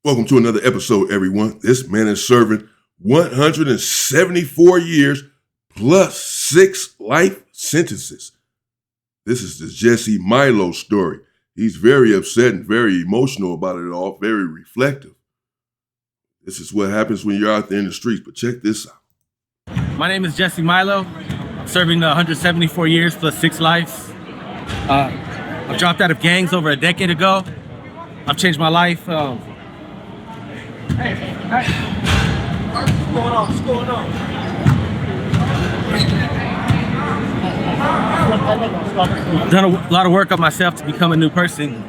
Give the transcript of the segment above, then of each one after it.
Welcome to another episode, everyone. This man is serving 174 years plus 6 life sentences. This is the Jesse Milo story. He's very upset and very emotional about it all, very reflective. This is what happens when you're out there in the streets, but check this out. My name is Jesse Milo, serving 174 years plus 6 lives. I dropped out of gangs over a decade ago. I've changed my life. Hey, what's going on? What's going on? I've done a lot of work on myself to become a new person.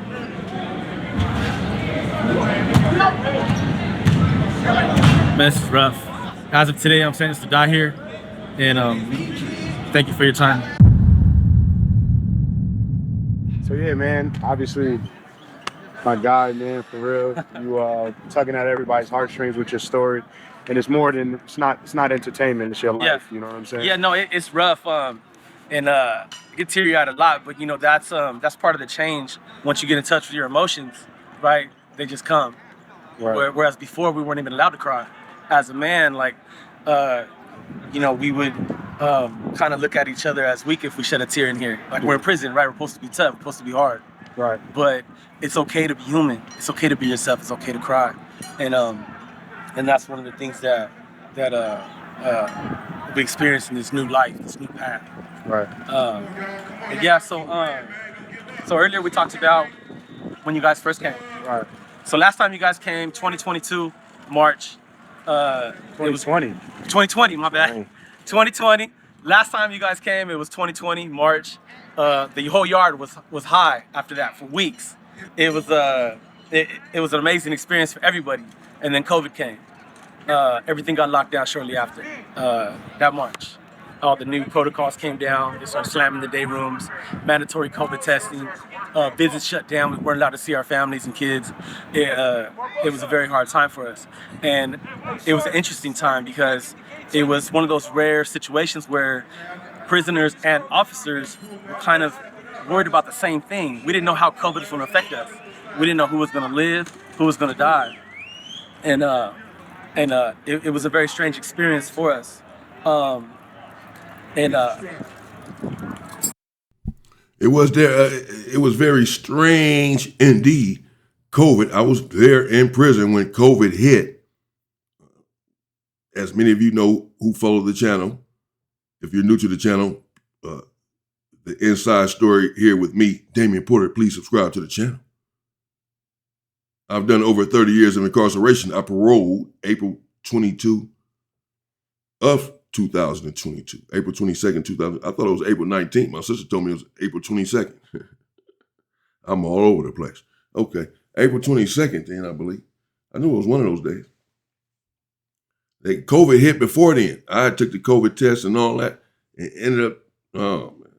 This is rough. As of today, I'm sentenced to die here, and thank you for your time. So yeah, man, obviously my guy, man, for real. You tugging at everybody's heartstrings with your story, and it's more than it's not entertainment. It's your life. Yeah. You know what I'm saying? Yeah, no, it's rough, and I get teary-eyed a lot. But you know, that's part of the change. Once you get in touch with your emotions, right? They just come. Right. Whereas before we weren't even allowed to cry. As a man, like, you know, we would kind of look at each other as weak if we shed a tear in here. Like, we're in prison, right? We're supposed to be tough. We're supposed to be hard. Right. But it's okay to be human. It's okay to be yourself. It's okay to cry, and that's one of the things that we experience in this new life, this new path. Right. Yeah. So earlier we talked about when you guys first came. Right. So last time you guys came, 2022 March. 2020. 2020. My bad. Right. 2020. Last time you guys came, it was 2020 March. The whole yard was high after that for weeks. It was it was an amazing experience for everybody. And then COVID came. Everything got locked down shortly after that March. All the new protocols came down. They started slamming the day rooms, mandatory COVID testing, business shut down. We weren't allowed to see our families and kids. It was a very hard time for us. And it was an interesting time because it was one of those rare situations where prisoners and officers were kind of worried about the same thing. We didn't know how COVID was going to affect us. We didn't know who was going to live, who was going to die. And it was a very strange experience for us. It was very strange indeed. COVID, I was there in prison when COVID hit. As many of you know who follow the channel, if you're new to the channel, the inside story here with me, Damian Porter, please subscribe to the channel. I've done over 30 years of incarceration. I paroled April 22 of 2022, April 22nd, 2000. I thought it was April 19th. My sister told me it was April 22nd. I'm all over the place. Okay, April 22nd then, I believe. I knew it was one of those days. COVID hit before then. I took the COVID test and all that, and ended up, oh man,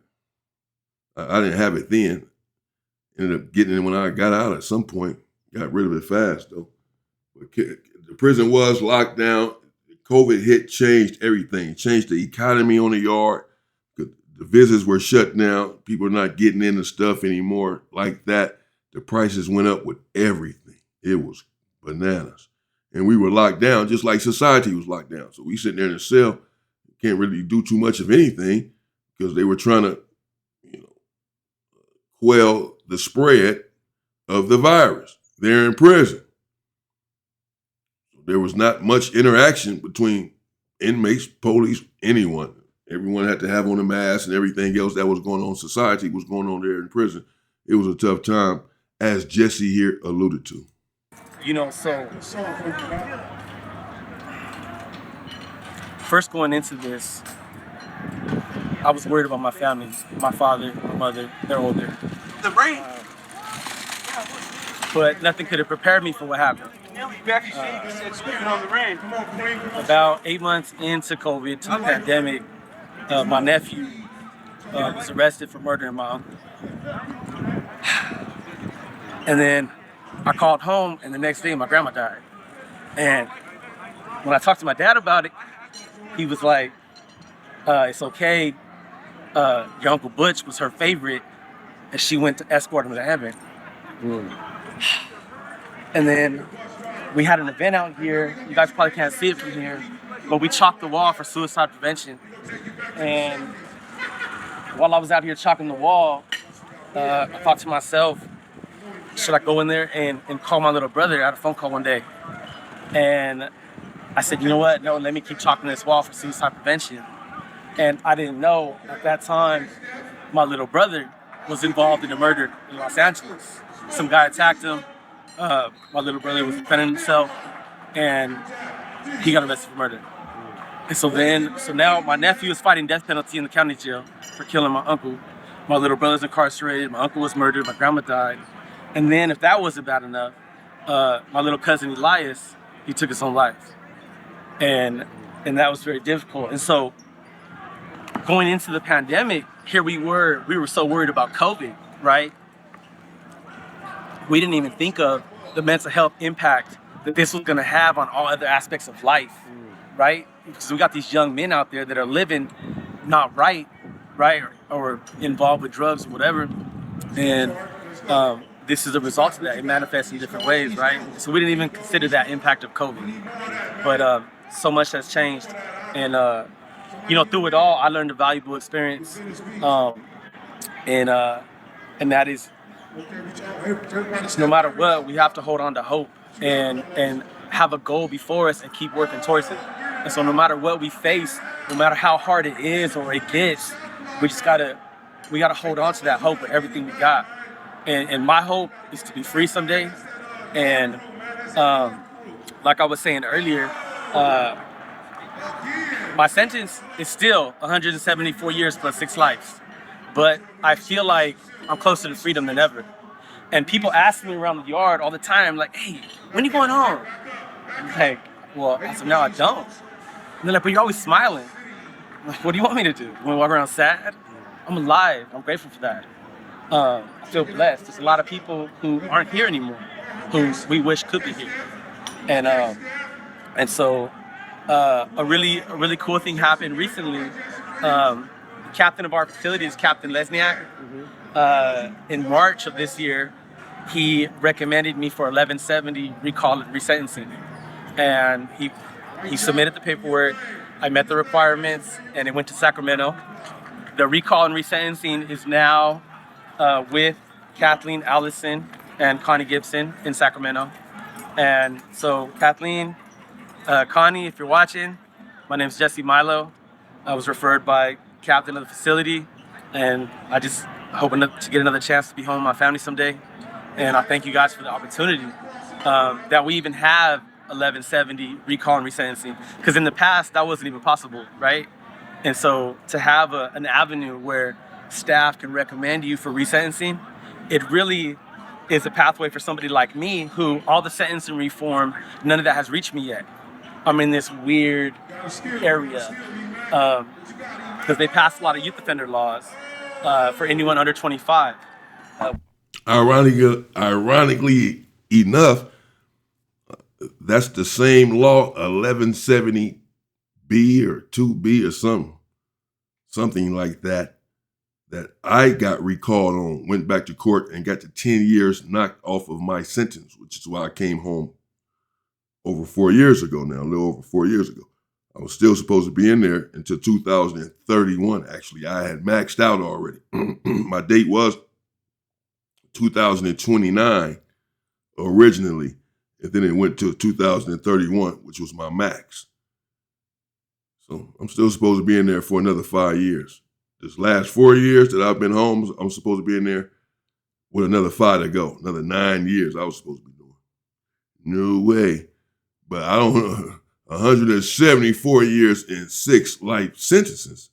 I didn't have it then. Ended up getting it when I got out at some point. Got rid of it fast though. But the prison was locked down. COVID hit, changed everything. Changed the economy on the yard. The visits were shut down. People are not getting into stuff anymore like that. The prices went up with everything. It was bananas. And we were locked down just like society was locked down. So we sitting there in a cell, can't really do too much of anything because they were trying to, quell the spread of the virus. They're in prison. There was not much interaction between inmates, police, anyone. Everyone had to have on a mask and everything else that was going on in society was going on there in prison. It was a tough time, as Jesse here alluded to. You know, so first going into this, I was worried about my family, my father, my mother. They're older. The rain. But nothing could have prepared me for what happened. About 8 months into COVID, to the pandemic, my nephew was arrested for murdering my uncle. And then I called home, and the next day my grandma died. And when I talked to my dad about it, he was like, it's okay. Your Uncle Butch was her favorite, and she went to escort him to heaven. And then we had an event out here. You guys probably can't see it from here, but we chalked the wall for suicide prevention. And while I was out here chalking the wall, I thought to myself, should I go in there and call my little brother? I had a phone call one day. And I said, you know what? No, let me keep chalking this wall for suicide prevention. And I didn't know at that time my little brother was involved in a murder in Los Angeles. Some guy attacked him. My little brother was defending himself, and he got arrested for murder. And so now my nephew is fighting death penalty in the county jail for killing my uncle. My little brother's incarcerated. My uncle was murdered. My grandma died. And then if that wasn't bad enough, my little cousin Elias, he took his own life. And that was very difficult. And so going into the pandemic, here we were so worried about COVID, right? We didn't even think of the mental health impact that this was gonna have on all other aspects of life, right? Because we got these young men out there that are living not right, or involved with drugs or whatever. And this is a result of that. It manifests in different ways, right? So we didn't even consider that impact of COVID. But so much has changed. And through it all, I learned a valuable experience. And that is, no matter what, we have to hold on to hope and have a goal before us and keep working towards it. And so no matter what we face, no matter how hard it is or it gets, we gotta hold on to that hope with everything we got. And my hope is to be free someday. And like I was saying earlier, my sentence is still 174 years plus 6 lives. But I feel like I'm closer to freedom than ever. And people ask me around the yard all the time, like, hey, when are you going home? I'm like, well, as of now, I don't. And they're like, but you're always smiling. I'm like, what do you want me to do? You want to walk around sad? I'm alive. I'm grateful for that. I feel blessed. There's a lot of people who aren't here anymore, who we wish could be here. And so a really cool thing happened recently. The captain of our facility is Captain Lesniak. In March of this year, he recommended me for 1170 recall and resentencing. And he submitted the paperwork. I met the requirements, and it went to Sacramento. The recall and resentencing is now with Kathleen Allison and Connie Gibson in Sacramento. And so Kathleen, Connie, if you're watching, my name's Jesse Milo. I was referred by captain of the facility, and I just hoping to get another chance to be home with my family someday. And I thank you guys for the opportunity that we even have 1170 recall and resentencing, because in the past that wasn't even possible, right? And so to have an avenue where staff can recommend you for resentencing, it really is a pathway for somebody like me who all the sentencing reform, none of that has reached me yet. I'm in this weird area because they passed a lot of youth offender laws for anyone under 25. Ironically enough, that's the same law, 1170B or 2B or something like that I got recalled on, went back to court and got the 10 years knocked off of my sentence, which is why I came home over 4 years ago now, a little over 4 years ago. I was still supposed to be in there until 2031. Actually, I had maxed out already. My date was 2029 originally, and then it went to 2031, which was my max. So I'm still supposed to be in there for another 5 years. This last 4 years that I've been home, I'm supposed to be in there with another 5 to go, another 9 years I was supposed to be doing. No way. But I don't know, 174 years in 6 life sentences.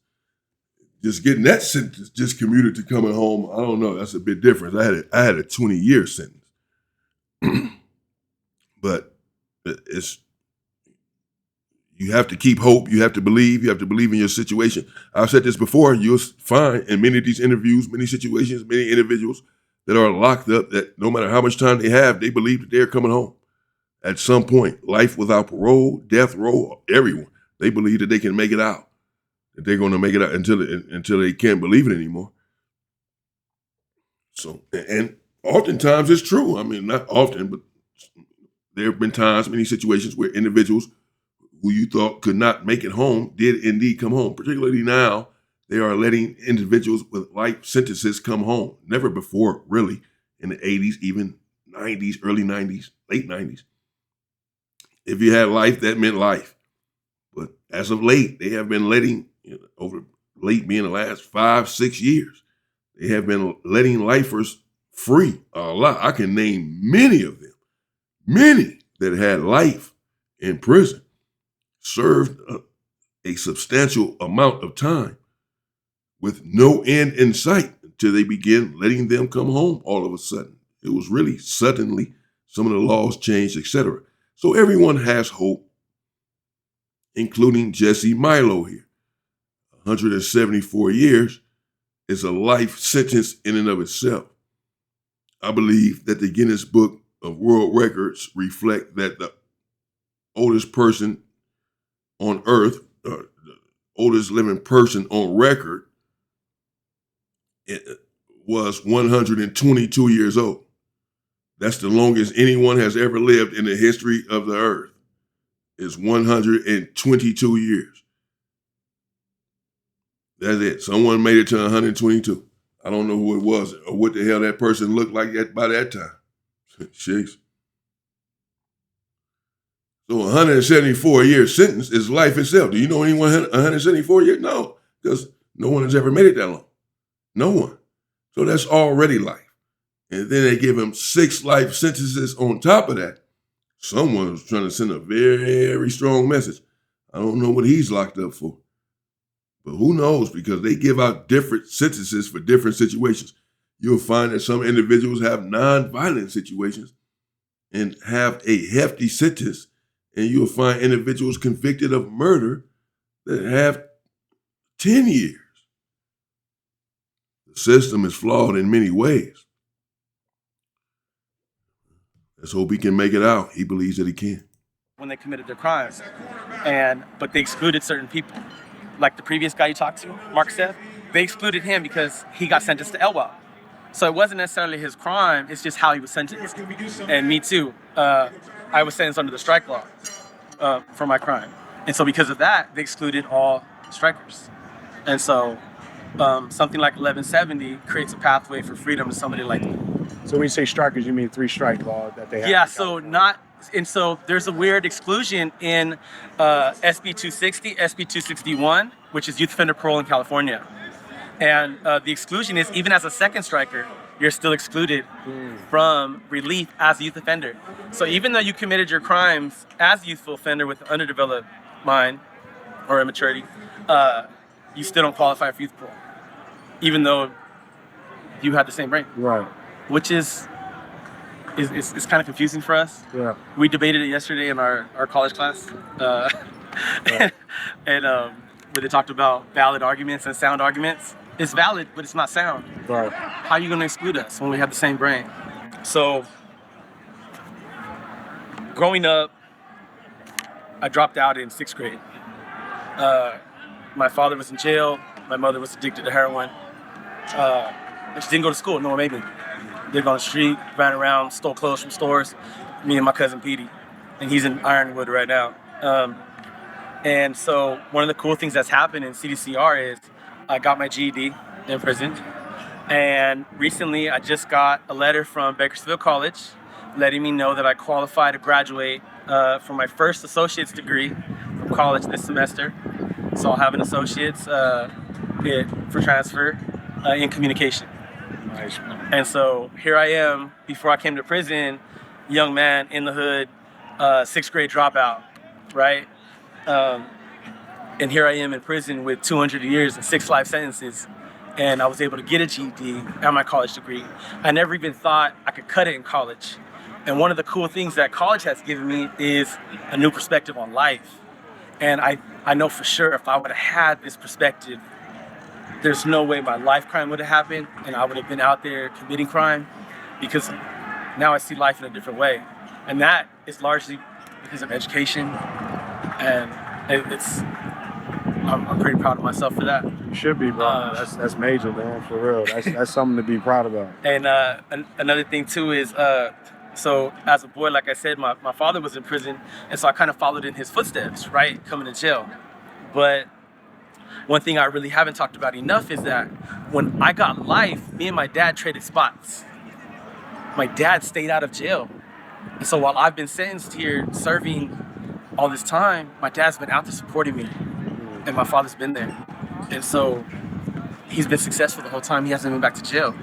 Just getting that sentence just commuted to coming home, I don't know, that's a bit different. I had a 20-year sentence. But you have to keep hope. You have to believe. You have to believe in your situation. I've said this before. You'll find in many of these interviews, many situations, many individuals that are locked up that no matter how much time they have, they believe that they're coming home. At some point, life without parole, death row, everyone, they believe that they can make it out, that they're going to make it out until they can't believe it anymore. So, and oftentimes it's true. I mean, not often, but there have been times, many situations where individuals who you thought could not make it home did indeed come home. Particularly now, they are letting individuals with life sentences come home. Never before, really, in the 80s, even 90s, early 90s, late 90s. If you had life, that meant life. But as of late, they have been letting, over late being the last 5-6 years, they have been letting lifers free a lot. I can name many of them, many that had life in prison, served a substantial amount of time with no end in sight until they began letting them come home all of a sudden. It was really suddenly some of the laws changed, etc. So everyone has hope, including Jesse Milo here. 174 years is a life sentence in and of itself. I believe that the Guinness Book of World Records reflect that the oldest person on earth, the oldest living person on record, was 122 years old. That's the longest anyone has ever lived in the history of the earth, is 122 years. That's it. Someone made it to 122. I don't know who it was or what the hell that person looked like by that time. Shakes. So 174 year sentence is life itself. Do you know anyone 174 years? No, because no one has ever made it that long. No one. So that's already life. And then they give him 6 life sentences on top of that. Someone was trying to send a very strong message. I don't know what he's locked up for. But who knows? Because they give out different sentences for different situations. You'll find that some individuals have non-violent situations and have a hefty sentence. And you'll find individuals convicted of murder that have 10 years. The system is flawed in many ways. Let's hope he can make it out. He believes that he can. When they committed their crimes, but they excluded certain people. Like the previous guy you talked to, Mark said, they excluded him because he got sentenced to LWOP. So it wasn't necessarily his crime, it's just how he was sentenced. And me too. I was sentenced under the strike law for my crime. And so because of that, they excluded all strikers. And so something like 1170 creates a pathway for freedom to somebody like me. So when you say strikers, you mean 3 strike law that they have? Yeah, so there's a weird exclusion in SB 260, SB 261, which is youth offender parole in California. And the exclusion is even as a second striker, you're still excluded from relief as a youth offender. So even though you committed your crimes as a youthful offender with an underdeveloped mind or immaturity, you still don't qualify for youth parole, even though you had the same brain. Right. Which is kind of confusing for us. Yeah. We debated it yesterday in our college class. Right. And where they talked about valid arguments and sound arguments. It's valid, but it's not sound. Right. How are you going to exclude us when we have the same brain? So, growing up, I dropped out in 6th grade. My father was in jail. My mother was addicted to heroin. And she didn't go to school. No one made me. Lived on the street, ran around, stole clothes from stores. Me and my cousin Petey, and he's in Ironwood right now. And so one of the cool things that's happened in CDCR is I got my GED in prison. And recently I just got a letter from Bakersfield College letting me know that I qualify to graduate for my first associate's degree from college this semester. So I'll have an associate's for transfer in communication. Nice. And so here I am, before I came to prison, young man in the hood, 6th grade dropout, right? And here I am in prison with 200 years and 6 life sentences. And I was able to get a GED and my college degree. I never even thought I could cut it in college. And one of the cool things that college has given me is a new perspective on life. And I know for sure if I would have had this perspective, there's no way my life crime would have happened and I would have been out there committing crime, because now I see life in a different way. And that is largely because of education. And I'm pretty proud of myself for that. You should be, bro. That's major, man, for real. That's something to be proud about. And another thing too is So as a boy, like I said, my father was in prison, and so I kind of followed in his footsteps, right, coming to jail. But one thing I really haven't talked about enough is that when I got life, me and my dad traded spots. My dad stayed out of jail. And so while I've been sentenced here serving all this time, my dad's been out there supporting me, and my father's been there. And so he's been successful the whole time. He hasn't been back to jail.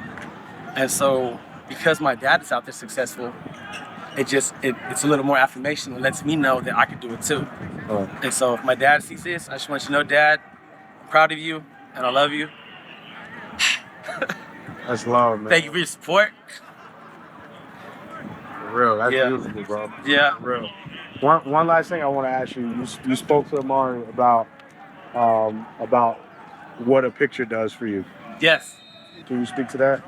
And so because my dad is out there successful, it's a little more affirmation. It lets me know that I can do it too. Oh. And so if my dad sees this, I just want you to know, Dad, I'm proud of you and I love you. That's love, man. Thank you for your support. For real, that's Yeah. beautiful, bro. Yeah. For real. One last thing I want to ask you. You spoke to Amari about what a picture does for you. Yes. Can you speak to that?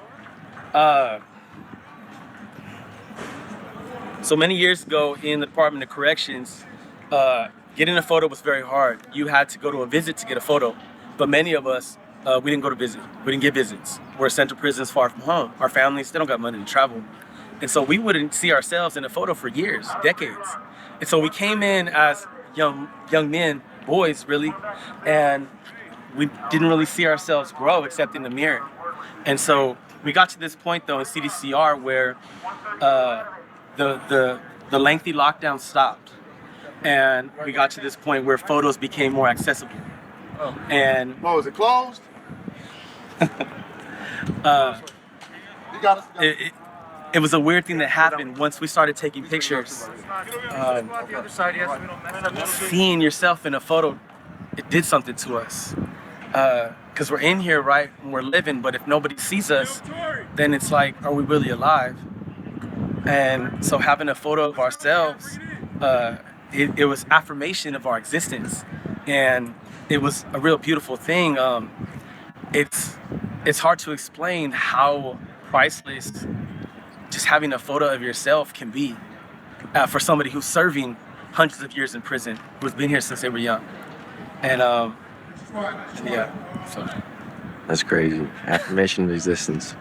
So many years ago in the Department of Corrections, getting a photo was very hard. You had to go to a visit to get a photo. But many of us, we didn't go to visit. We didn't get visits. We're central prisons far from home. Our families, they don't got money to travel. And so we wouldn't see ourselves in a photo for years, decades. And so we came in as young men, boys really, and we didn't really see ourselves grow except in the mirror. And so we got to this point though in CDCR where the lengthy lockdown stopped, and we got to this point where photos became more accessible. And Oh, is it closed? it was a weird thing that happened once we started taking pictures. Seeing yourself in a photo, it did something to us. Because we're in here, right, and we're living, but if nobody sees us, then it's like, are we really alive? And so having a photo of ourselves, it was affirmation of our existence. And it was a real beautiful thing. It's hard to explain how priceless just having a photo of yourself can be for somebody who's serving hundreds of years in prison, who's been here since they were young. And yeah, so. That's crazy. Affirmation of existence.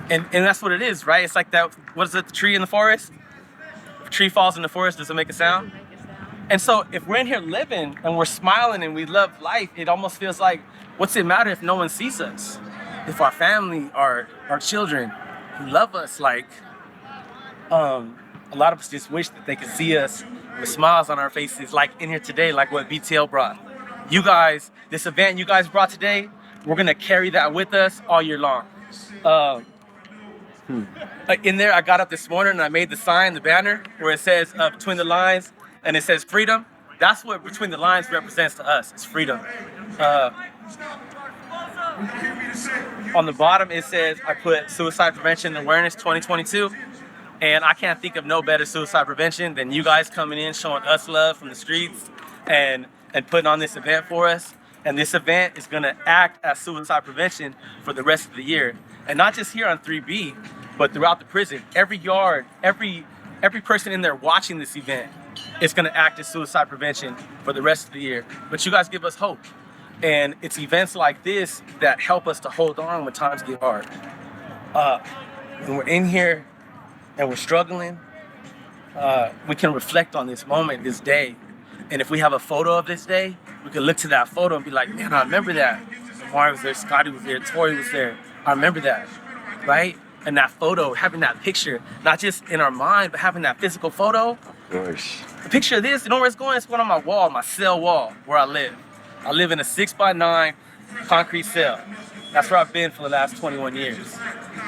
And that's what it is, right? It's like that, what is it, the tree in the forest? If a tree falls in the forest, does it make a sound? And so if we're in here living and we're smiling and we love life, it almost feels like, what's it matter if no one sees us? If our family, our children who love us, like, a lot of us just wish that they could see us with smiles on our faces, like in here today, like what BTL brought. You guys, this event you guys brought today, we're gonna carry that with us all year long. In there, I got up this morning and I made the sign, the banner, where it says between the lines, and it says freedom. That's what between the lines represents to us, it's freedom. On the bottom, it says, I put Suicide Prevention Awareness 2022, and I can't think of no better suicide prevention than you guys coming in, showing us love from the streets, and putting on this event for us. And this event is gonna act as suicide prevention for the rest of the year. And not just here on 3B, but throughout the prison. Every yard, every person in there watching this event is gonna act as suicide prevention for the rest of the year. But you guys give us hope. And it's events like this that help us to hold on when times get hard. When we're in here and we're struggling, we can reflect on this moment, this day. And if we have a photo of this day, we can look to that photo and be like, man, I remember that. Amari was there, Scotty was there, Tori was there. I remember that, right? And that photo, having that picture, not just in our mind, but having that physical photo. Of course. The picture of this, you know where it's going? It's going on my wall, my cell wall, where I live. I live in a 6x9 concrete cell. That's where I've been for the last 21 years.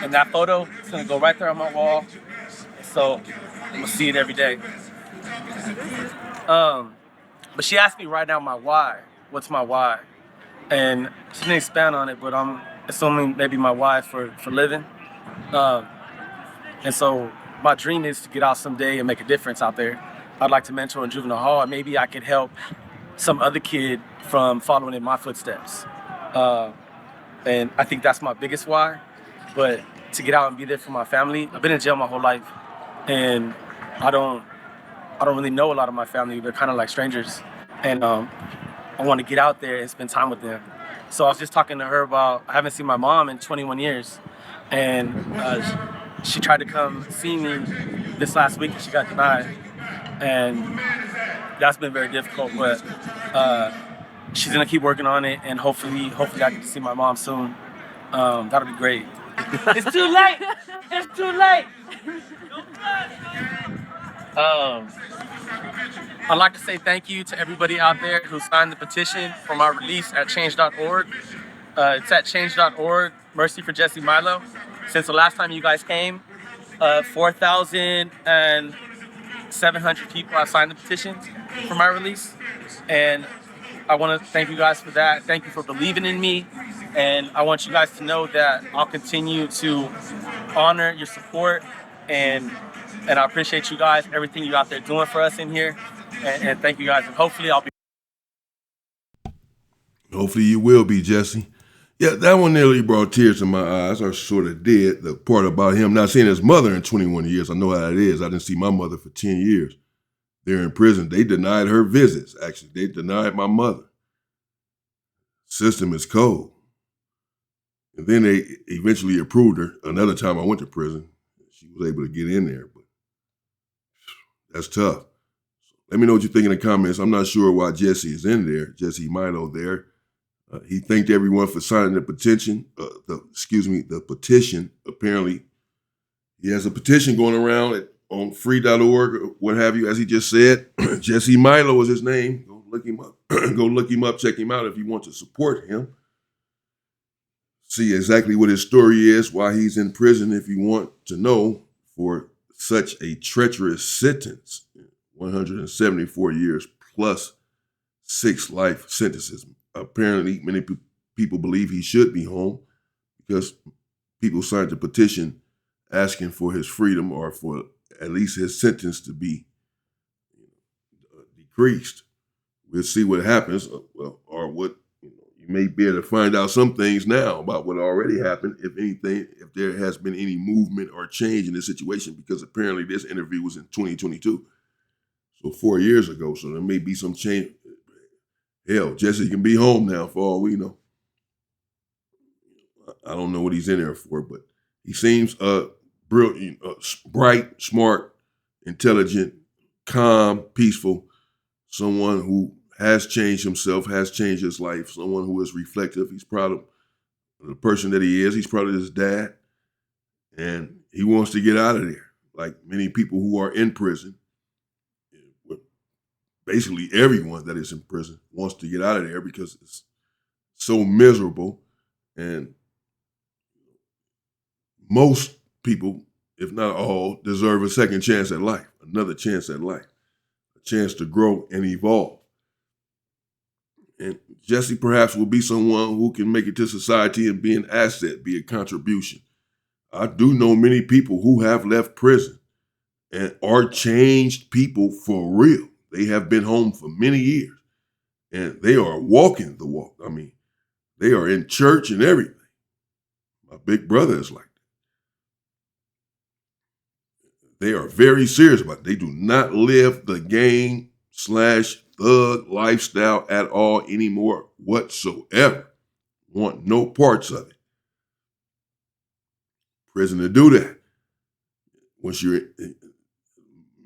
And that photo is gonna go right there on my wall. So I'm gonna see it every day. But she asked me right now my why. What's my why? And she didn't expand on it, but I'm assuming maybe my why for living. And so my dream is to get out someday and make a difference out there. I'd like to mentor in juvenile hall, and maybe I could help some other kid from following in my footsteps. And I think that's my biggest why. But to get out and be there for my family, I've been in jail my whole life, and I don't really know a lot of my family. They're kind of like strangers, and I want to get out there and spend time with them. So I was just talking to her about, I haven't seen my mom in 21 years, and she tried to come see me this last week, and she got denied, and that's been very difficult. But she's gonna keep working on it, and hopefully I get to see my mom soon. That'll be great. It's too late. It's too late. I'd like to say thank you to everybody out there who signed the petition for my release at change.org. It's at change.org, Mercy for Jesse Milo. Since the last time you guys came, 4,700 people have signed the petition for my release. And I want to thank you guys for that. Thank you for believing in me. And I want you guys to know that I'll continue to honor your support, and I appreciate you guys, everything you out there doing for us in here. And thank you guys. And hopefully Hopefully you will be, Jesse. Yeah, that one nearly brought tears to my eyes, or sort of did. The part about him not seeing his mother in 21 years, I know how it is. I didn't see my mother for 10 years. They're in prison. They denied her visits, actually. They denied my mother. System is cold. And then they eventually approved her. Another time I went to prison, she was able to get in there, but that's tough. Let me know what you think in the comments. I'm not sure why Jesse is in there, Jesse Milo there. He thanked everyone for signing the petition. The petition. Apparently, he has a petition going around on free.org or what have you, as he just said. Jesse Milo is his name. Go look him up. Go look him up, check him out if you want to support him. See exactly what his story is, why he's in prison if you want to know, for such a treacherous sentence. 174 years plus 6 life sentences. Apparently, many people believe he should be home because people signed a petition asking for his freedom, or for at least his sentence to be decreased. We'll see what happens, or what you may be able to find out some things now about what already happened, if anything, if there has been any movement or change in this situation, because apparently this interview was in 2022. So 4 years ago, so there may be some change. Hell, Jesse can be home now for all we know. I don't know what he's in there for, but he seems brilliant, bright, smart, intelligent, calm, peaceful, someone who has changed himself, has changed his life, someone who is reflective. He's proud of the person that he is. He's proud of his dad, and he wants to get out of there, like many people who are in prison. Basically everyone that is in prison wants to get out of there because it's so miserable. And most people, if not all, deserve a second chance at life, another chance at life, a chance to grow and evolve. And Jesse perhaps will be someone who can make it to society and be an asset, be a contribution. I do know many people who have left prison and are changed people for real. They have been home for many years, and they are walking the walk. I mean, they are in church and everything. My big brother is like that. They are very serious about it. They do not live the gang/thug lifestyle at all anymore whatsoever. Want no parts of it. Prison to do that. Once you're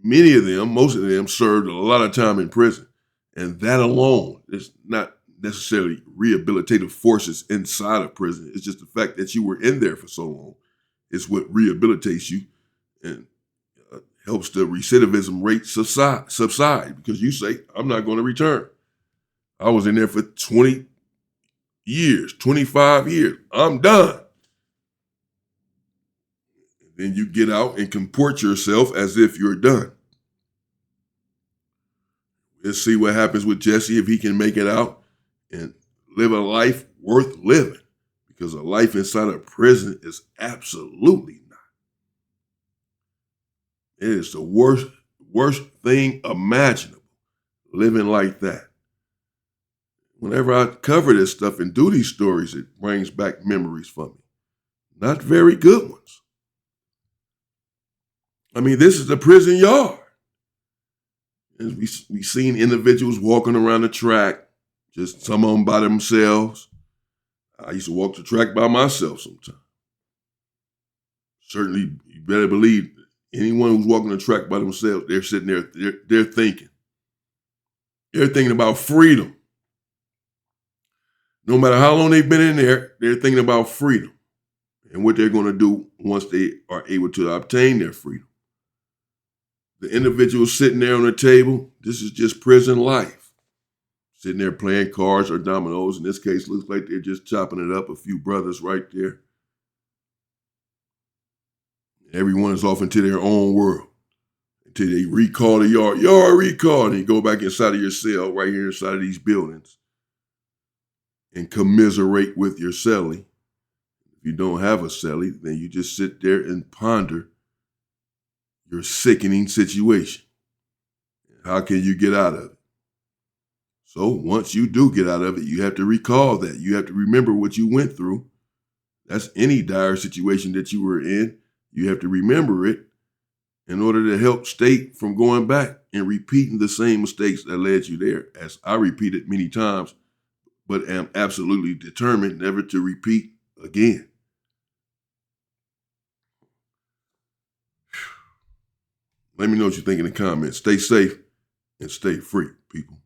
many of them, most of them served a lot of time in prison. And that alone is not necessarily rehabilitative forces inside of prison. It's just the fact that you were in there for so long is what rehabilitates you and helps the recidivism rate subside, because you say, I'm not going to return. I was in there for 20 years, 25 years. I'm done. Then you get out and comport yourself as if you're done. We'll see what happens with Jesse, if he can make it out and live a life worth living, because a life inside of prison is absolutely not. It is the worst thing imaginable, living like that. Whenever I cover this stuff and do these stories, it brings back memories for me. Not very good ones. I mean, this is the prison yard. And we seen individuals walking around the track, just some of them by themselves. I used to walk the track by myself sometimes. Certainly, you better believe Anyone who's walking the track by themselves, they're sitting there, they're thinking. They're thinking about freedom. No matter how long they've been in there, they're thinking about freedom and what they're going to do once they are able to obtain their freedom. The individual sitting there on the table, this is just prison life. Sitting there playing cards or dominoes. In this case, looks like they're just chopping it up. A few brothers right there. Everyone is off into their own world until they recall the yard. Yard recall. And you go back inside of your cell right here inside of these buildings and commiserate with your cellie. If you don't have a cellie, then you just sit there and ponder your sickening situation. How can you get out of it? So once you do get out of it, you have to recall that. You have to remember what you went through. That's any dire situation that you were in. You have to remember it in order to help stay from going back and repeating the same mistakes that led you there, as I repeated many times, but am absolutely determined never to repeat again. Let me know what you think in the comments. Stay safe and stay free, people.